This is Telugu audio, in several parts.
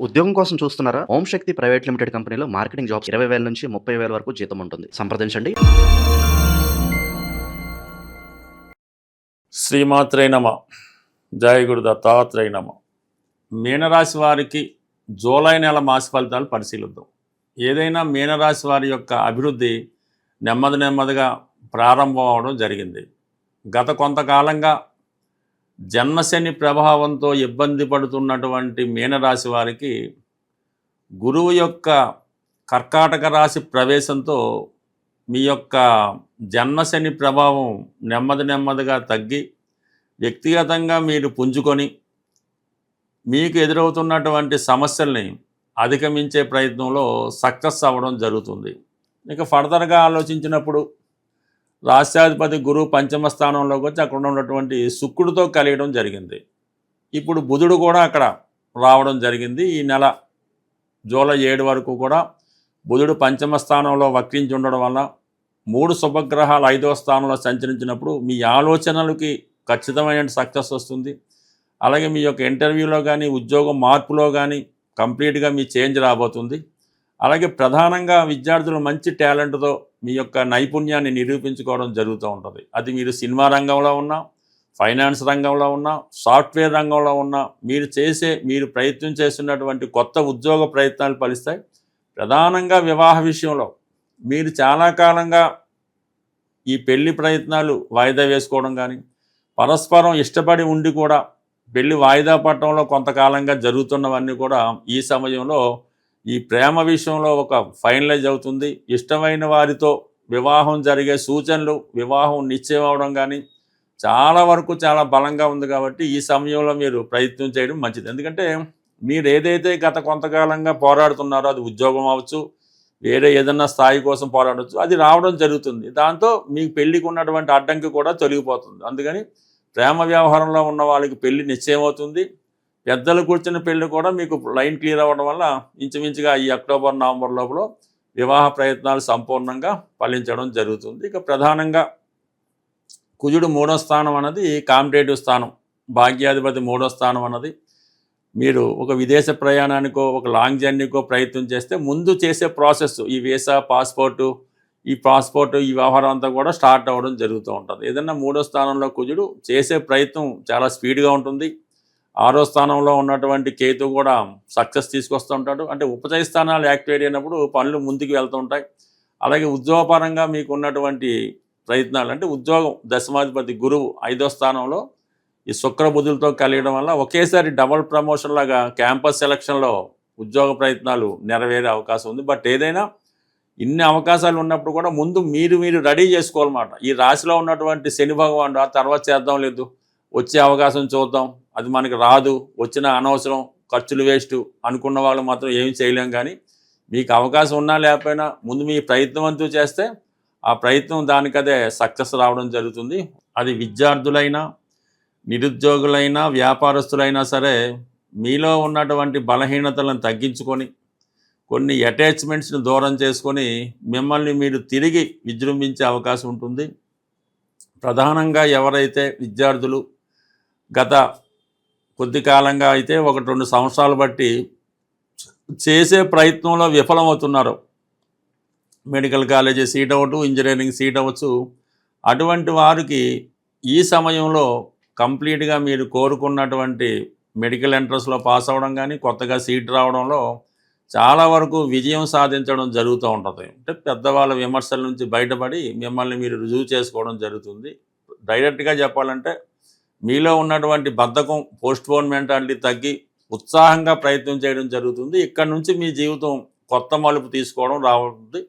ఉద్యోగం కోసం చూస్తున్నారా? ఓం శక్తి ప్రైవేట్ లిమిటెడ్ కంపెనీలో మార్కెటింగ్ జాబ్స్ 20,000 నుంచి 30,000 వరకు జీతం ఉంటుంది. సంప్రదించండి. శ్రీమాత్రే నమ. జయ గురు దత్తాత్రేయ నమ. మీనరాశి వారికి జూలై నెల మాస ఫలితాలు పరిశీలిద్దాం. ఏదైనా మీనరాశి వారి యొక్క అభివృద్ధి నెమ్మదిగా ప్రారంభం అవడం జరిగింది. గత కొంతకాలంగా జన్మశని ప్రభావంతో ఇబ్బంది పడుతున్నటువంటి మీనరాశి వారికి గురువు యొక్క కర్కాటక రాశి ప్రవేశంతో మీ యొక్క జన్మశని ప్రభావం నెమ్మదిగా తగ్గి వ్యక్తిగతంగా మీరు పుంజుకొని మీకు ఎదురవుతున్నటువంటి సమస్యల్ని అధిగమించే ప్రయత్నంలో సక్సెస్ అవ్వడం జరుగుతుంది. ఇక ఫర్దర్గా ఆలోచించినప్పుడు రాష్ట్రాధిపతి గురువు పంచమ స్థానంలోకి వచ్చి అక్కడ ఉన్నటువంటి శుక్రుడితో కలియడం జరిగింది. ఇప్పుడు బుధుడు కూడా అక్కడ రావడం జరిగింది. ఈ నెల జూలై 7 వరకు కూడా బుధుడు పంచమ స్థానంలో వక్రించి ఉండడం వల్ల 3 శుభగ్రహాలు 5వ స్థానంలో సంచరించినప్పుడు మీ ఆలోచనలకి ఖచ్చితమైన సక్సెస్ వస్తుంది. అలాగే మీ యొక్క ఇంటర్వ్యూలో కానీ ఉద్యోగం మార్పులో కానీ కంప్లీట్గా మీ చేంజ్ రాబోతుంది. అలాగే ప్రధానంగా విద్యార్థులు మంచి టాలెంట్తో మీ యొక్క నైపుణ్యాన్ని నిరూపించుకోవడం జరుగుతూ ఉంటుంది. అది మీరు సినిమా రంగంలో ఉన్నా, ఫైనాన్స్ రంగంలో ఉన్నా, సాఫ్ట్వేర్ రంగంలో ఉన్నా మీరు ప్రయత్నం చేస్తున్నటువంటి కొత్త ఉద్యోగ ప్రయత్నాలు ఫలిస్తాయి. ప్రధానంగా వివాహ విషయంలో మీరు చాలా కాలంగా ఈ పెళ్లి ప్రయత్నాలు వాయిదా వేసుకోవడం కానీ, పరస్పరం ఇష్టపడి ఉండి కూడా పెళ్లి వాయిదా పడటంలో కొంతకాలంగా జరుగుతున్నవన్నీ కూడా ఈ సమయంలో ఈ ప్రేమ విషయంలో ఒక ఫైనలైజ్ అవుతుంది. ఇష్టమైన వారితో వివాహం జరిగే సూచనలు, వివాహం నిశ్చయం అవడం కానీ చాలా వరకు చాలా బలంగా ఉంది. కాబట్టి ఈ సమయంలో మీరు ప్రయత్నం చేయడం మంచిది. ఎందుకంటే మీరు ఏదైతే గత కొంతకాలంగా పోరాడుతున్నారో అది ఉద్యోగం అవ్వచ్చు, వేరే ఏదన్నా స్థాయి కోసం పోరాడవచ్చు, అది రావడం జరుగుతుంది. దాంతో మీకు పెళ్లికి ఉన్నటువంటి అడ్డంకి కూడా తొలగిపోతుంది. అందుకని ప్రేమ వ్యవహారంలో ఉన్న వాళ్ళకి పెళ్లి నిశ్చయం అవుతుంది. పెద్దలు కూర్చున్న పెళ్లి కూడా మీకు లైన్ క్లియర్ అవ్వడం వల్ల ఇంచుమించుగా ఈ అక్టోబర్ నవంబర్ లోపల వివాహ ప్రయత్నాలు సంపూర్ణంగా ఫలించడం జరుగుతుంది. ఇక ప్రధానంగా కుజుడు 3వ స్థానం అన్నది కాంపిటేటివ్ స్థానం. భాగ్యాధిపతి 3వ స్థానం అన్నది మీరు ఒక విదేశ ప్రయాణానికో ఒక లాంగ్ జర్నీకో ప్రయత్నం చేస్తే ముందు చేసే ప్రాసెస్ ఈ వీసా, పాస్పోర్టు ఈ వ్యవహారం అంతా కూడా స్టార్ట్ అవ్వడం జరుగుతూ ఉంటుంది. ఏదన్నా 3వ స్థానంలో కుజుడు చేసే ప్రయత్నం చాలా స్పీడ్గా ఉంటుంది. 6వ స్థానంలో ఉన్నటువంటి కేతు కూడా సక్సెస్ తీసుకొస్తూ ఉంటాడు. అంటే ఉపచయ స్థానాలు యాక్టివేట్ అయినప్పుడు పనులు ముందుకు వెళ్తూ ఉంటాయి. అలాగే ఉద్యోగపరంగా మీకు ఉన్నటువంటి ప్రయత్నాలు అంటే ఉద్యోగం దశమాధిపతి గురువు 5వ స్థానంలో ఈ శుక్ర బుధులతో కలియడం వల్ల ఒకేసారి డబుల్ ప్రమోషన్ లాగా క్యాంపస్ సెలక్షన్లో ఉద్యోగ ప్రయత్నాలు నెరవేరే అవకాశం ఉంది. బట్ ఏదైనా ఇన్ని అవకాశాలు ఉన్నప్పుడు కూడా ముందు మీరు రెడీ చేసుకోవాలన్నమాట. ఈ రాశిలో ఉన్నటువంటి శని భగవానుడు ఆ తర్వాత చేద్దాం, లేదు వచ్చే అవకాశం చూద్దాం, అది మనకి రాదు, వచ్చిన అనవసరం ఖర్చులు వేస్ట్ అనుకున్న వాళ్ళు మాత్రం ఏమి చేయలేం. కానీ మీకు అవకాశం ఉన్నా లేకపోయినా ముందు మీ ప్రయత్నం అంటూ చేస్తే ఆ ప్రయత్నం దానికదే సక్సెస్ రావడం జరుగుతుంది. అది విద్యార్థులైనా, నిరుద్యోగులైనా, వ్యాపారస్తులైనా సరే మీలో ఉన్నటువంటి బలహీనతలను తగ్గించుకొని కొన్ని అటాచ్మెంట్స్ని దూరం చేసుకొని మిమ్మల్ని మీరు తిరిగి విజృంభించే అవకాశం ఉంటుంది. ప్రధానంగా ఎవరైతే విద్యార్థులు గత కొద్ది కాలంగా అయితే 1-2 సంవత్సరాలు బట్టి చేసే ప్రయత్నంలో విఫలమవుతున్నారు, మెడికల్ కాలేజీ సీట్ అవ్వచ్చు, ఇంజనీరింగ్ సీట్ అవ్వచ్చు, అటువంటి వారికి ఈ సమయంలో కంప్లీట్గా మీరు కోరుకున్నటువంటి మెడికల్ ఎంట్రన్స్లో పాస్ అవ్వడం కానీ కొత్తగా సీట్ రావడంలో చాలా వరకు విజయం సాధించడం జరుగుతూ ఉంటుంది. అంటే పెద్దవాళ్ళ విమర్శల నుంచి బయటపడి మిమ్మల్ని మీరు రుజువు చేసుకోవడం జరుగుతుంది. డైరెక్ట్గా చెప్పాలంటే మీలో ఉన్నటువంటి బద్ధకం, పోస్ట్పోన్మెంట్ అంటే తగ్గి ఉత్సాహంగా ప్రయత్నం చేయడం జరుగుతుంది. ఇక్కడ నుంచి మీ జీవితం కొత్త మలుపు తీసుకోవడం రావడం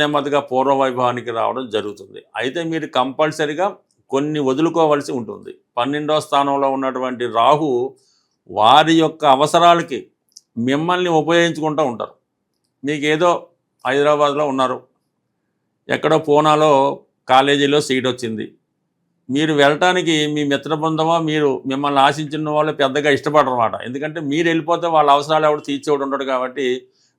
నెమ్మదిగా పూర్వ వైభవానికి రావడం జరుగుతుంది. అయితే మీరు కంపల్సరిగా కొన్ని వదులుకోవాల్సి ఉంటుంది. 12వ స్థానంలో ఉన్నటువంటి రాహు వారి యొక్క అవసరాలకి మిమ్మల్ని ఉపయోగించుకుంటూ ఉంటారు. మీకు ఏదో హైదరాబాద్లో ఉన్నారు, ఎక్కడో పూనాలో కాలేజీలో సీట్ వచ్చింది, మీరు వెళ్ళటానికి మీ మిత్ర బృందమో మీరు మిమ్మల్ని ఆశించిన వాళ్ళు పెద్దగా ఇష్టపడరన్నమాట. ఎందుకంటే మీరు వెళ్ళిపోతే వాళ్ళ అవసరాలు ఎవరు తీర్చేవాడు ఉండడు. కాబట్టి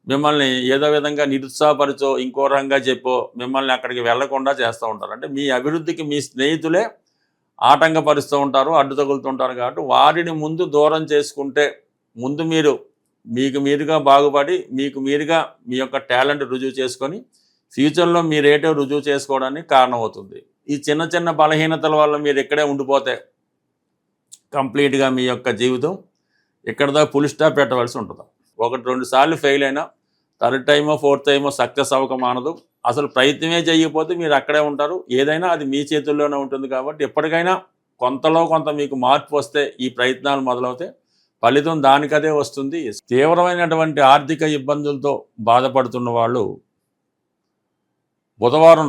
మిమ్మల్ని ఏదో విధంగా నిరుత్సాహపరిచో ఇంకో రకంగా చెప్పో మిమ్మల్ని అక్కడికి వెళ్లకుండా చేస్తూ ఉంటారు. అంటే మీ అభివృద్ధికి మీ స్నేహితులే ఆటంకపరుస్తూ ఉంటారు, అడ్డు తగులుతుంటారు. కాబట్టి వారిని ముందు దూరం చేసుకుంటే ముందు మీరు మీకు మీరుగా బాగుపడి మీకు మీరుగా మీ యొక్క టాలెంట్ రుజువు చేసుకొని ఫ్యూచర్లో మీరేటో రుజువు చేసుకోవడానికి కారణం అవుతుంది. ఈ చిన్న చిన్న బలహీనతల వల్ల మీరు ఇక్కడే ఉండిపోతే కంప్లీట్గా మీ యొక్క జీవితం ఇక్కడదా ఫుల్ స్టాప్ పెట్టవలసి ఉంటుంది. 1-2 సార్లు ఫెయిల్ అయినా థర్డ్ టైమో ఫోర్త్ టైమో సక్సెస్ అవ్వక మానదు. అసలు ప్రయత్నమే చేయకపోతే మీరు అక్కడే ఉంటారు. ఏదైనా అది మీ చేతుల్లోనే ఉంటుంది కాబట్టి ఎప్పటికైనా కొంతలో కొంత మీకు మార్పు వస్తే ఈ ప్రయత్నాలు మొదలవుతాయి. ఫలితం దానికదే వస్తుంది. తీవ్రమైనటువంటి ఆర్థిక ఇబ్బందులతో బాధపడుతున్న వాళ్ళు బుధవారం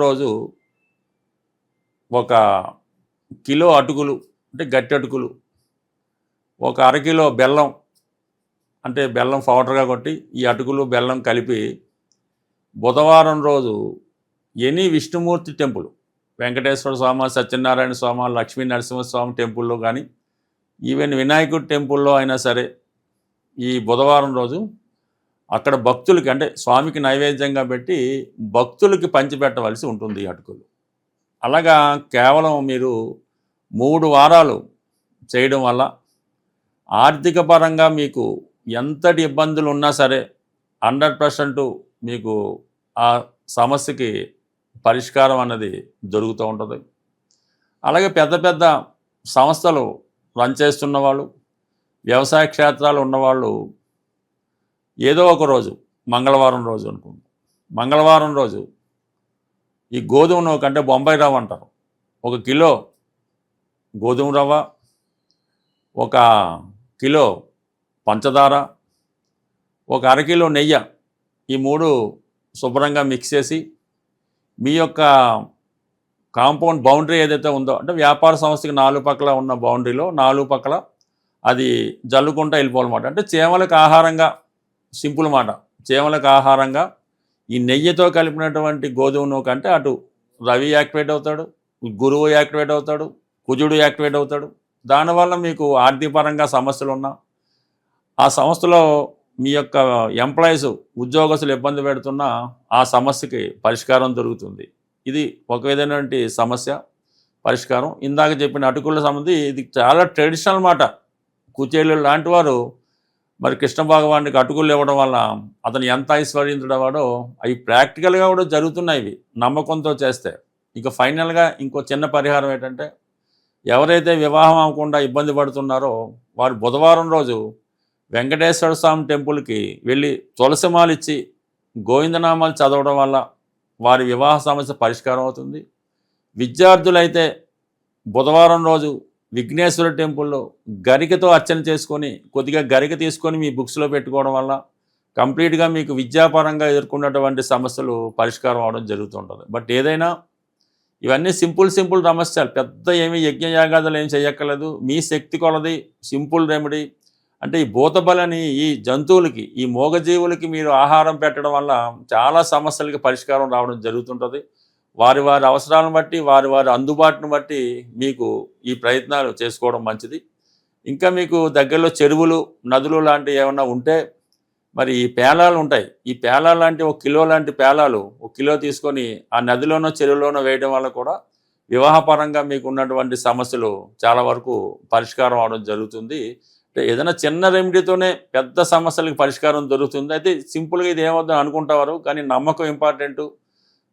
రోజు ఒక కిలో అటుకులు అంటే గట్టి అటుకులు, ఒక అరకిలో బెల్లం అంటే బెల్లం పౌడర్గా కొట్టి ఈ అటుకులు బెల్లం కలిపి బుధవారం రోజు ఎనీ విష్ణుమూర్తి టెంపుల్, వెంకటేశ్వర స్వామి, సత్యనారాయణ స్వామి, లక్ష్మీ నరసింహస్వామి టెంపుల్లో కానీ ఈవెన్ వినాయకుడి టెంపుల్లో అయినా సరే ఈ బుధవారం రోజు అక్కడ భక్తులకి అంటే స్వామికి నైవేద్యంగా పెట్టి భక్తులకి పంచిపెట్టవలసి ఉంటుంది ఈ అటుకులు. అలాగా కేవలం మీరు 3 వారాలు చేయడం వల్ల ఆర్థిక పరంగా మీకు ఎంతటి ఇబ్బందులు ఉన్నా సరే 100% మీకు ఆ సమస్యకి పరిష్కారం అన్నది దొరుకుతూ ఉంటుంది. అలాగే పెద్ద పెద్ద సంస్థలు రన్ చేస్తున్న వాళ్ళు, వ్యవసాయ క్షేత్రాలు ఉన్నవాళ్ళు ఏదో ఒక రోజు మంగళవారం రోజు అనుకుంటాం, మంగళవారం రోజు ఈ గోధుమ నూక అంటే బొంబాయి రవ్వ అంటారు, 1 కిలో గోధుమ రవ్వ, 1 కిలో పంచదార, 1 అరకిలో నెయ్యి, ఈ 3 శుభ్రంగా మిక్స్ చేసి మీ యొక్క కాంపౌండ్ బౌండరీ ఏదైతే ఉందో అంటే వ్యాపార సంస్థకి 4 పక్కల ఉన్న బౌండరీలో 4 పక్కల అది జల్లుకుంటూ వెళ్ళిపోవాలన్నమాట. అంటే చీమలకు ఆహారంగా, సింపుల్ మాట, చీమలకు ఆహారంగా ఈ నెయ్యితో కలిపినటువంటి గోధుమ నూక అంటే అటు రవి యాక్టివేట్ అవుతాడు, గురువు యాక్టివేట్ అవుతాడు, కుజుడు యాక్టివేట్ అవుతాడు. దానివల్ల మీకు ఆర్థికపరంగా సమస్యలు ఉన్నా ఆ సంస్థలో మీ యొక్క ఎంప్లాయీస్ ఉద్యోగస్తులు ఇబ్బంది పెడుతున్నా ఆ సమస్యకి పరిష్కారం దొరుకుతుంది. ఇది ఒక విధమైనటువంటి సమస్య పరిష్కారం. ఇందాక చెప్పిన అటుకుల సంబంధి ఇది చాలా ట్రెడిషనల్ మాట. కుచేలు లాంటి వారు మరి కృష్ణ భగవానికి అటుకులు ఇవ్వడం వల్ల అతను ఎంత ఐశ్వర్యంతుడవాడో అవి ప్రాక్టికల్గా కూడా జరుగుతున్నాయి. ఇవి నమ్మకంతో చేస్తే. ఇక ఫైనల్గా ఇంకో చిన్న పరిహారం ఏంటంటే ఎవరైతే వివాహం అవ్వకుండా ఇబ్బంది పడుతున్నారో వారు బుధవారం రోజు వెంకటేశ్వర స్వామి టెంపుల్కి వెళ్ళి తులసిమాలు ఇచ్చి గోవిందనామాలు చదవడం వల్ల వారి వివాహ సమస్య పరిష్కారం అవుతుంది. విద్యార్థులైతే బుధవారం రోజు విఘ్నేశ్వర టెంపుల్లో గరికతో అర్చన చేసుకొని కొద్దిగా గరిక తీసుకొని మీ బుక్స్లో పెట్టుకోవడం వల్ల కంప్లీట్గా మీకు విద్యాపరంగా ఎదుర్కొన్నటువంటి సమస్యలు పరిష్కారం అవడం జరుగుతుంటుంది. బట్ ఏదైనా ఇవన్నీ సింపుల్ సమస్యలు, పెద్ద ఏమీ యజ్ఞయాగాదులు ఏం చేయక్కర్లేదు. మీ శక్తి కొలది సింపుల్ రెమెడీ. అంటే ఈ భూతబలని ఈ జంతువులకి, ఈ మూగజీవులకి మీరు ఆహారం పెట్టడం వల్ల చాలా సమస్యలకి పరిష్కారం రావడం జరుగుతుంటుంది. వారి అవసరాలను బట్టి, వారి అందుబాటును బట్టి మీకు ఈ ప్రయత్నాలు చేసుకోవడం మంచిది. ఇంకా మీకు దగ్గరలో చెరువులు, నదులు లాంటివి ఏమన్నా ఉంటే మరి ఈ పేలాలు ఉంటాయి. ఈ పేలాలు లాంటి 1 కిలో లాంటి పేలాలు 1 కిలో తీసుకొని ఆ నదిలోనో చెరువులోనో వేయడం వల్ల కూడా వివాహపరంగా మీకు ఉన్నటువంటి సమస్యలు చాలా వరకు పరిష్కారం అవడం జరుగుతుంది. ఏదైనా చిన్న రెమెడీతోనే పెద్ద సమస్యలకు పరిష్కారం దొరుకుతుంది. అయితే సింపుల్గా ఇది ఏమవుతుందని అనుకుంటారు, కానీ నమ్మకం ఇంపార్టెంటు.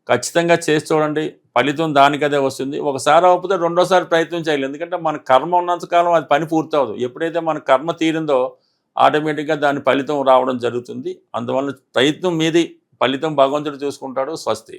ఖచ్చితంగా చేసి చూడండి, ఫలితం దానికదే వస్తుంది. ఒకసారి అవ్వకపోతే రెండోసారి ప్రయత్నం చేయాలి. ఎందుకంటే మన కర్మ ఉన్నంతకాలం అది పని పూర్తవదు. ఎప్పుడైతే మన కర్మ తీరిందో ఆటోమేటిక్గా దాని ఫలితం రావడం జరుగుతుంది. అందువల్ల ప్రయత్నం మీది, ఫలితం భగవంతుడు చూసుకుంటాడు. స్వస్తి.